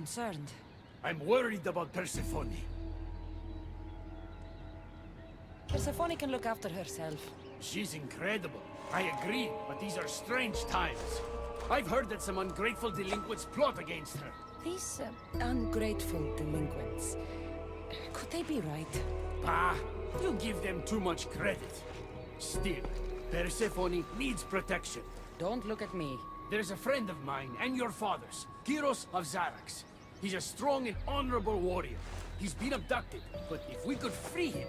concerned. I'm worried about Persephone. Persephone can look after herself. She's incredible. I agree, but these are strange times. I've heard that some ungrateful delinquents plot against her. These ungrateful delinquents. Could they be right? Ah, you give them too much credit. Still, Persephone needs protection. Don't look at me. There's a friend of mine, and your father's, Kyros of Xarax. He's a strong and honorable warrior. He's been abducted, but if we could free him...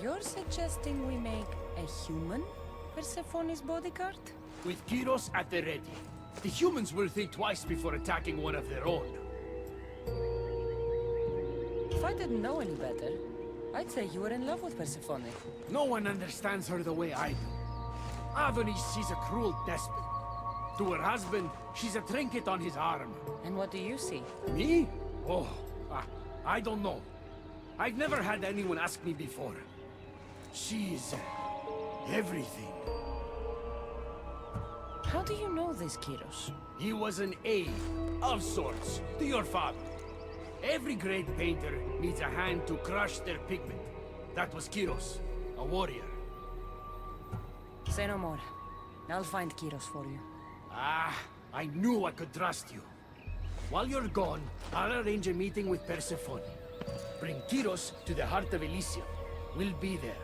You're suggesting we make a human Persephone's bodyguard? With Kyros at the ready, the humans will think twice before attacking one of their own. If I didn't know any better, I'd say you were in love with Persephone. No one understands her the way I do. Adonis, she's a cruel despot. To her husband, she's a trinket on his arm. And what do you see? Me? Oh, I don't know. I've never had anyone ask me before. She's... everything. How do you know this, Kyros? He was an aide, of sorts, to your father. Every great painter needs a hand to crush their pigment. That was Kyros, a warrior. Say no more. I'll find Kyros for you. Ah, I knew I could trust you. While you're gone, I'll arrange a meeting with Persephone. Bring Kyros to the heart of Elysium. We'll be there.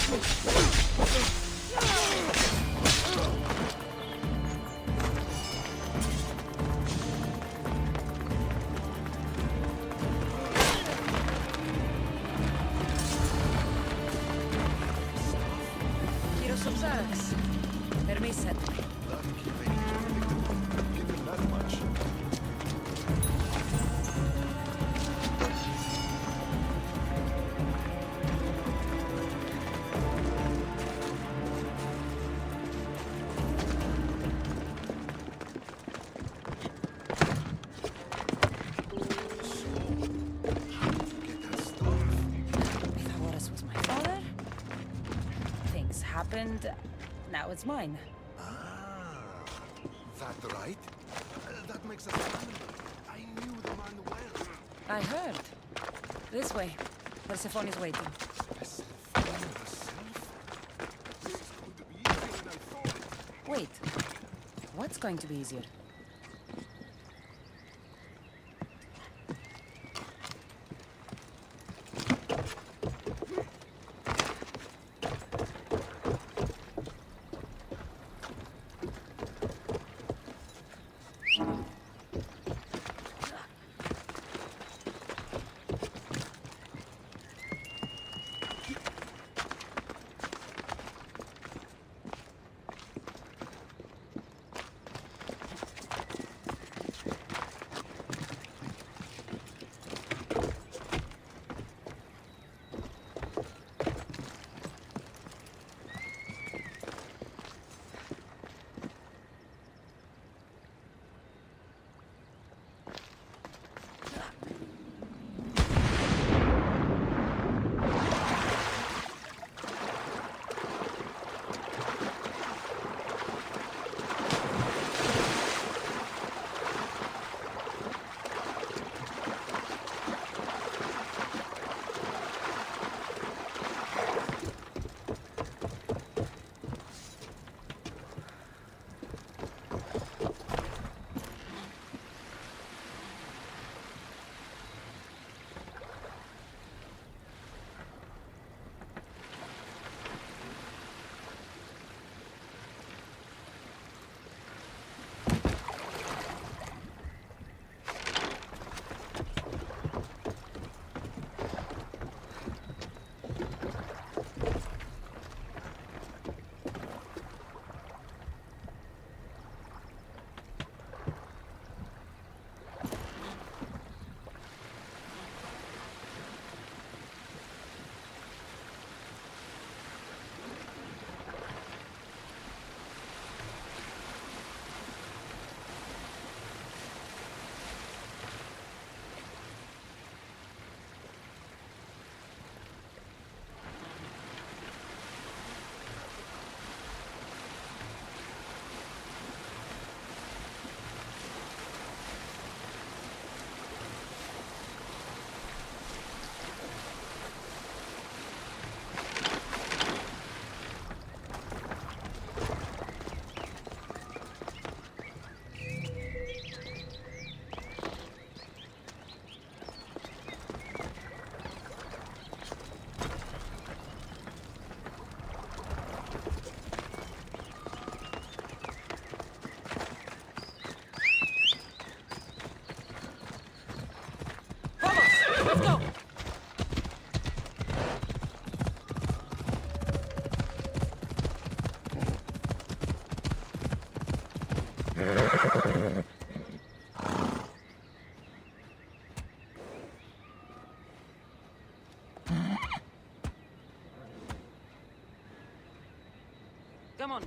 Permission. Given that much. Pythagoras was my father. Things happened. Now it's mine. Ah, that right? That makes us family. I knew the man well. I heard. This way. Persephone is waiting. Persephone herself? This is going to be easier than I thought. Wait. What's going to be easier? Let's go! Come on.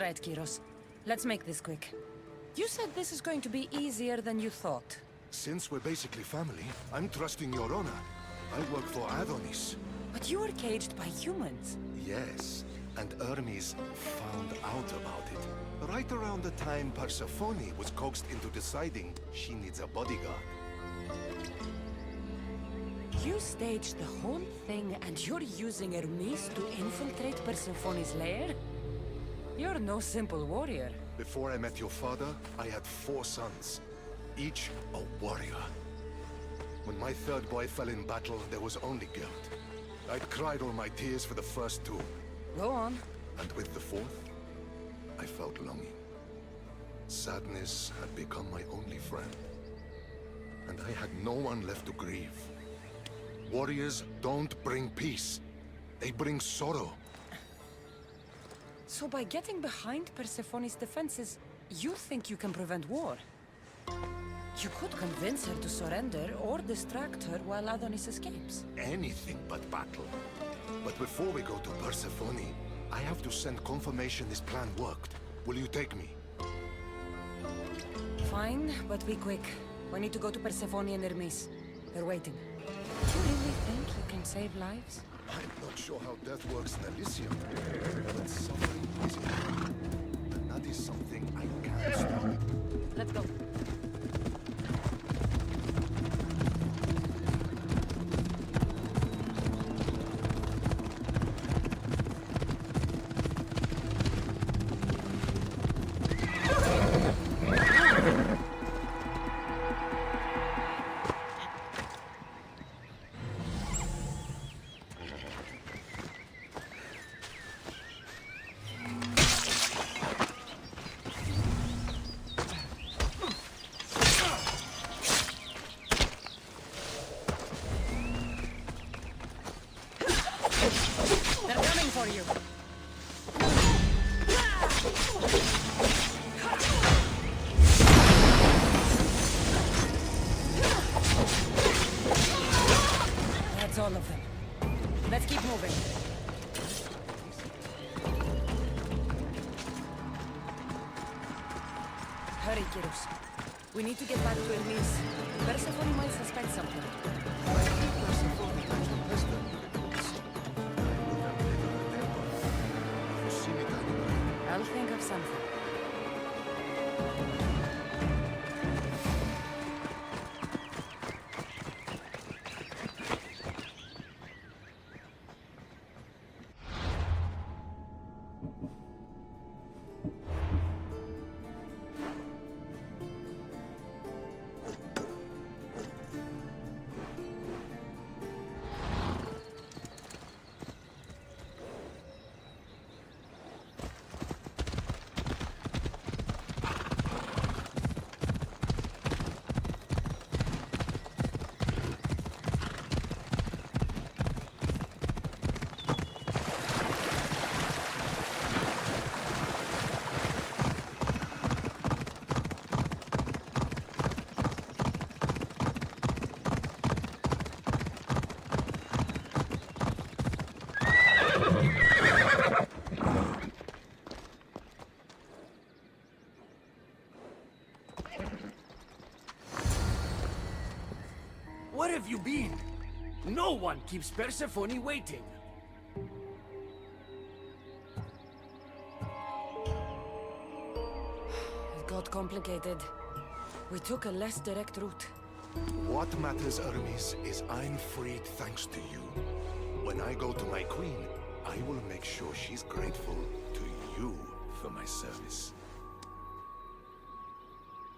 right, Kyros. Let's make this quick. You said this is going to be easier than you thought. Since we're basically family, I'm trusting your honor. I work for Adonis. But you were caged by humans. Yes, and Hermes found out about it. Right around the time Persephone was coaxed into deciding she needs a bodyguard. You staged the whole thing and you're using Hermes to infiltrate Persephone's lair? You're no simple warrior. Before I met your father, I had 4 sons, each a warrior. When my third boy fell in battle, there was only guilt. I'd cried all my tears for the first 2. Go on. And with the 4th, I felt longing. Sadness had become my only friend. And I had no one left to grieve. Warriors don't bring peace. They bring sorrow. So by getting behind Persephone's defenses, you think you can prevent war? You could convince her to surrender or distract her while Adonis escapes. Anything but battle. But before we go to Persephone, I have to send confirmation this plan worked. Will you take me? Fine, but be quick. We need to go to Persephone and Hermes. They're waiting. Do you really think you can save lives? I'm not sure how death works in Elysium, but suffering is important. And that is something I can't stop. Let's go. That's all of them. Let's keep moving. Hurry, Kyros. We need to get back to Hermes. Persephone might suspect something. I'll think of something. Where have you been? No one keeps Persephone waiting. It got complicated. We took a less direct route. What matters, Hermes, is I'm freed thanks to you. When I go to my queen, I will make sure she's grateful to you for my service.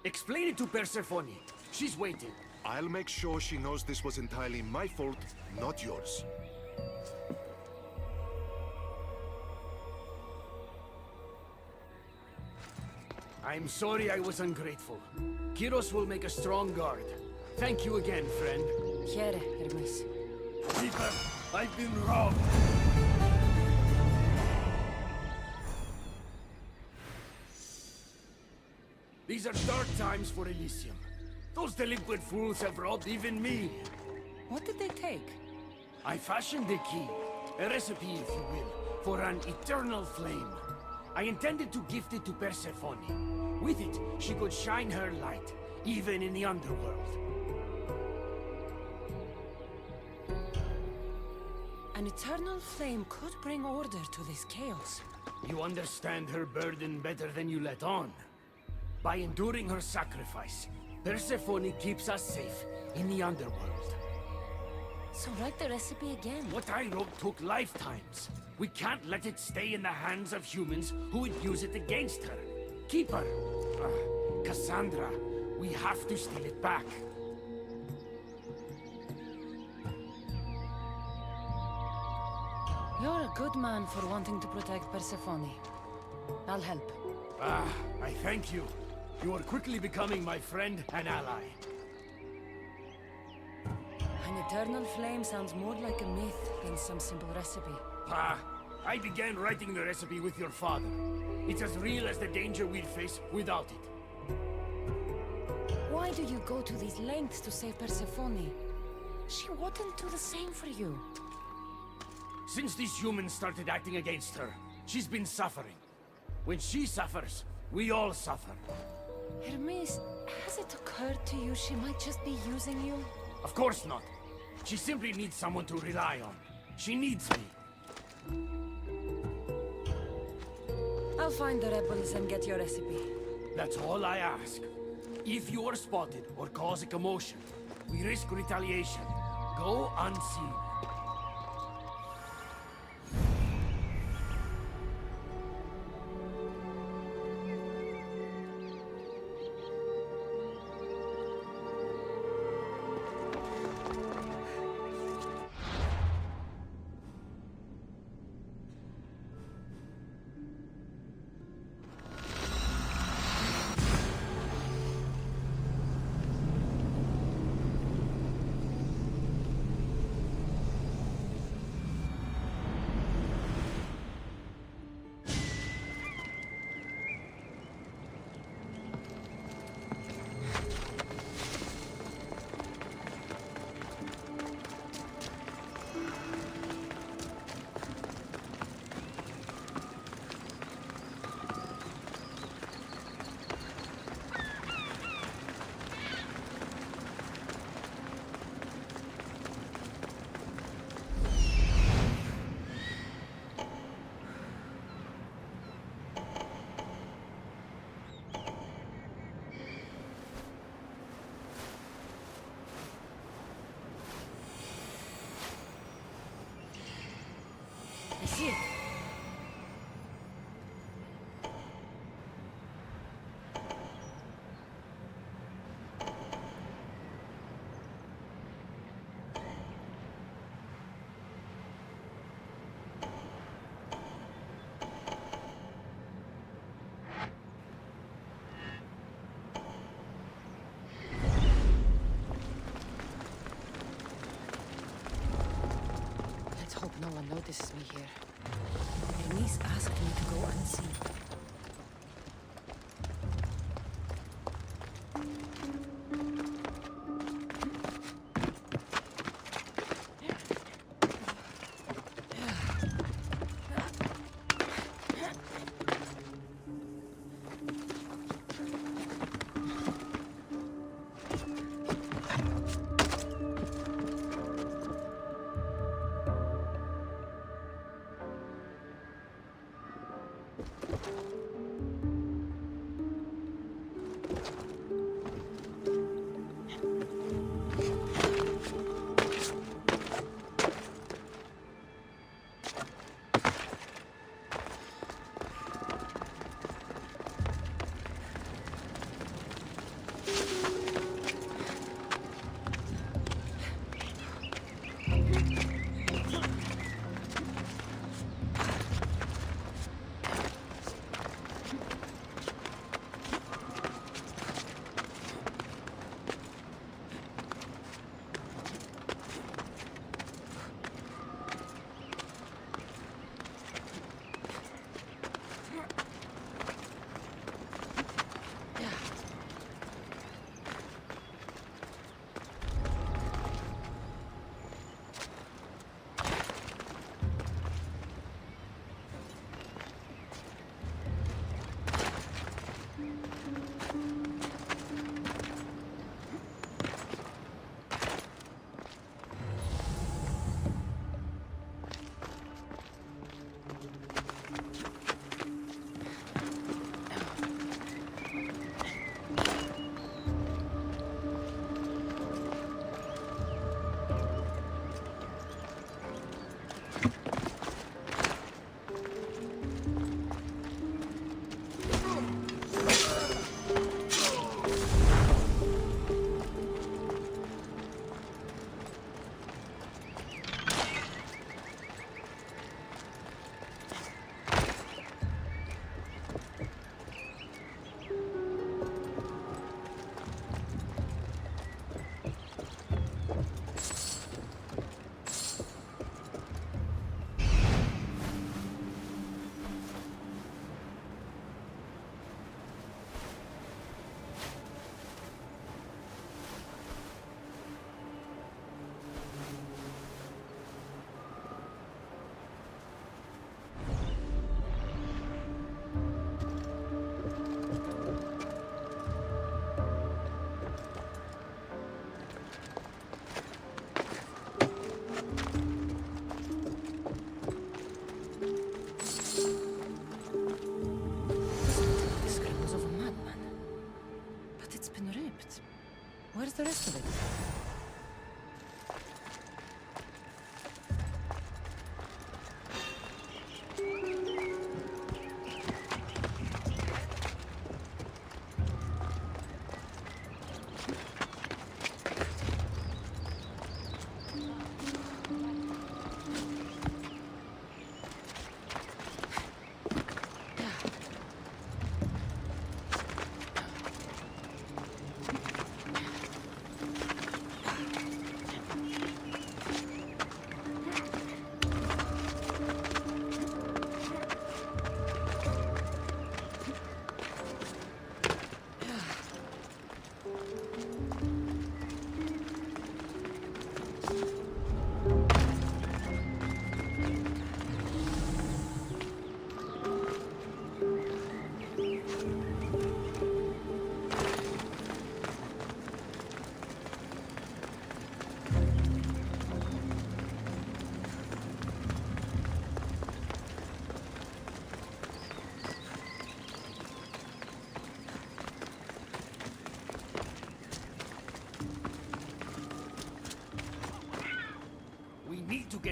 Explain it to Persephone. She's waiting. I'll make sure she knows this was entirely my fault, not yours. I'm sorry I was ungrateful. Kyros will make a strong guard. Thank you again, friend. Here, Hermes. Keeper, I've been robbed. These are dark times for Elysium. Those delinquent fools have robbed even me. What did they take? I fashioned a key, a recipe if you will, for an eternal flame. I intended to gift it to Persephone. With it, she could shine her light, even in the underworld. An eternal flame could bring order to this chaos. You understand her burden better than you let on. By enduring her sacrifice, Persephone keeps us safe in the underworld. So write the recipe again. What I wrote took lifetimes. We can't let it stay in the hands of humans who would use it against her. Keep her. Kassandra, we have to steal it back. You're a good man for wanting to protect Persephone. I'll help. I thank you. You are quickly becoming my friend and ally. An eternal flame sounds more like a myth than some simple recipe. I began writing the recipe with your father. It's as real as the danger we'd face without it. Why do you go to these lengths to save Persephone? She wouldn't do the same for you. Since these humans started acting against her, she's been suffering. When she suffers, we all suffer. Hermes, has it occurred to you she might just be using you? Of course not. She simply needs someone to rely on. She needs me. I'll find the rebels and get your recipe. That's all I ask. If you are spotted or cause a commotion, we risk retaliation. Go unseen. I see it. Let's hope no one notices me here. Hermes asked me to go unseen.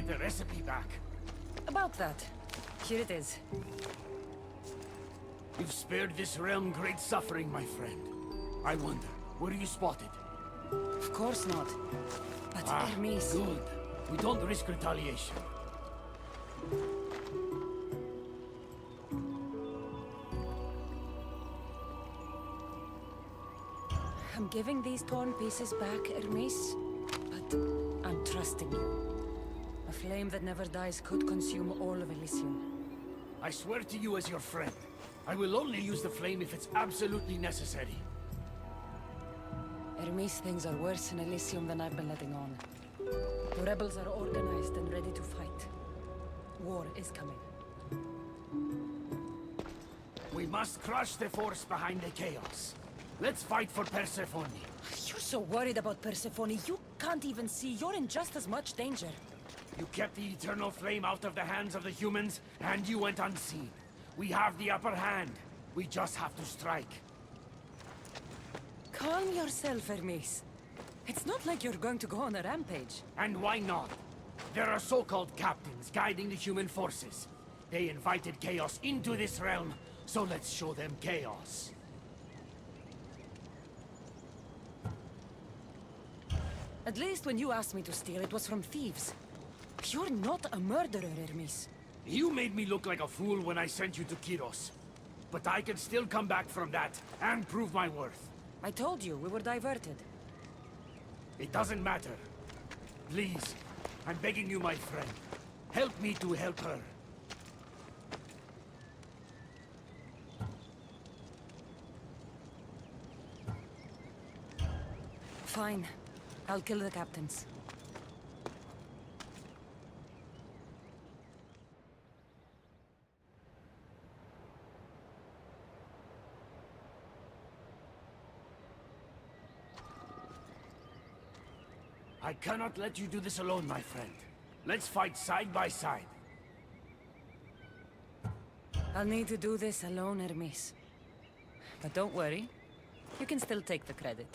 the recipe back. About that. Here it is. You've spared this realm great suffering, my friend. I wonder, were you spotted? Of course not. But Hermes... Good. We don't risk retaliation. I'm giving these torn pieces back, Hermes. But I'm trusting you. A flame that never dies could consume all of Elysium. I swear to you as your friend, I will only use the flame if it's absolutely necessary. Hermes, things are worse in Elysium than I've been letting on. The rebels are organized and ready to fight. War is coming. We must crush the force behind the chaos. Let's fight for Persephone. You're so worried about Persephone, you can't even see you're in just as much danger. You kept the eternal flame out of the hands of the humans, and you went unseen. We have the upper hand. We just have to strike. Calm yourself, Hermes. It's not like you're going to go on a rampage. And why not? There are so-called captains guiding the human forces. They invited chaos into this realm, so let's show them chaos. At least when you asked me to steal, it was from thieves. You're not a murderer, Hermes. You made me look like a fool when I sent you to Kiros. But I can still come back from that, and prove my worth. I told you, we were diverted. It doesn't matter. Please, I'm begging you, my friend. Help me to help her. Fine. I'll kill the captains. I cannot let you do this alone, my friend. Let's fight side by side. I'll need to do this alone, Hermes. But don't worry. You can still take the credit.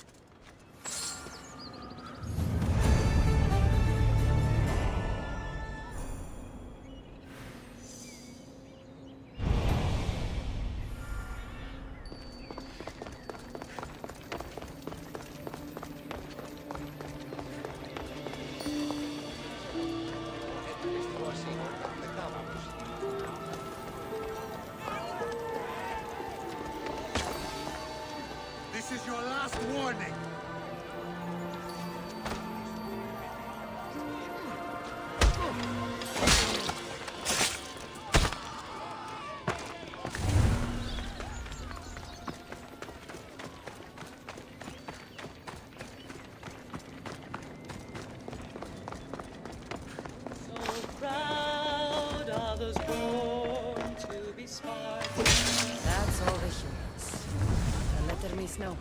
This is your last warning. Proud are those born to be smart. That's all the humans. I'll let Hermes know.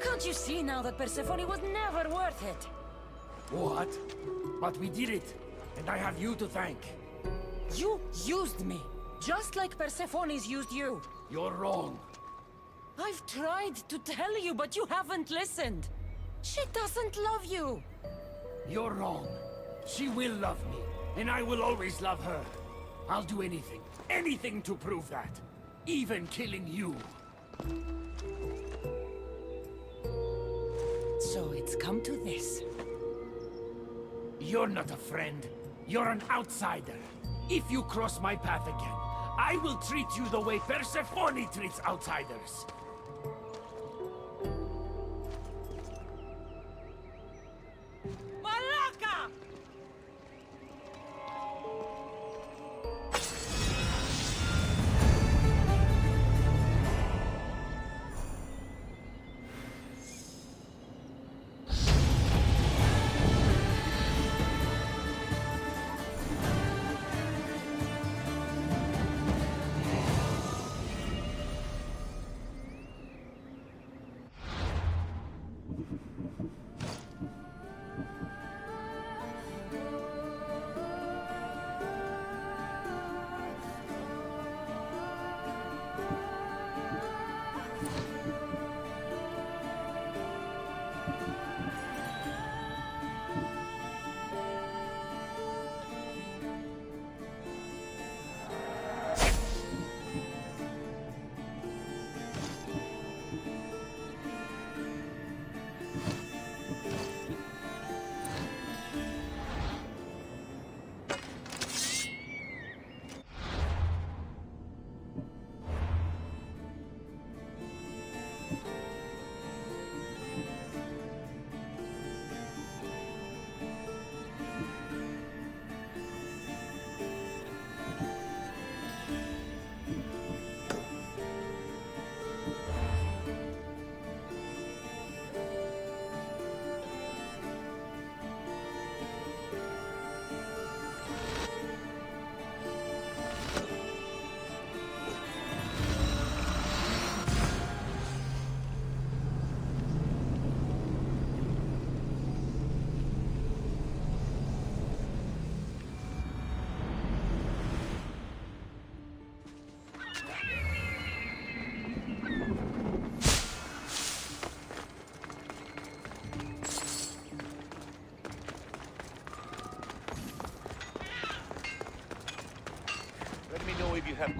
Can't you see now that Persephone was never worth it? What? But we did it, and I have you to thank. You used me, just like Persephone's used you. You're wrong. I've tried to tell you, but you haven't listened. She doesn't love you. You're wrong. She will love me, and I will always love her. I'll do anything, anything to prove that. Even killing you. So it's come to this. You're not a friend. You're an outsider. If you cross my path again, I will treat you the way Persephone treats outsiders. Malaka!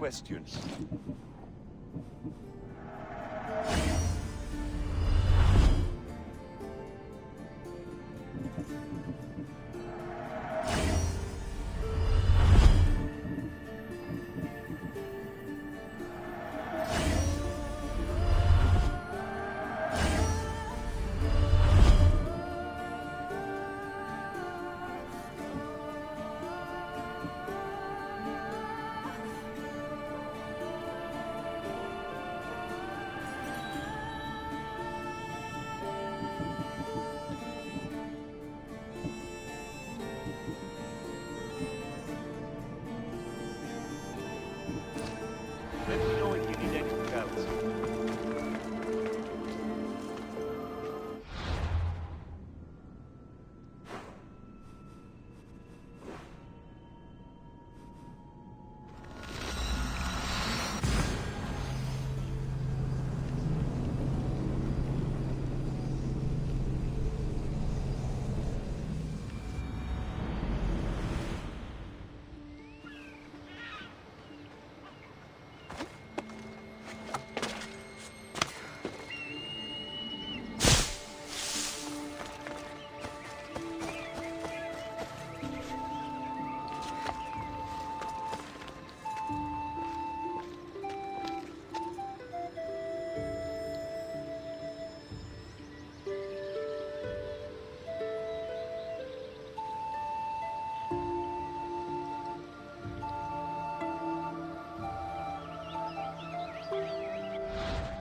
questions.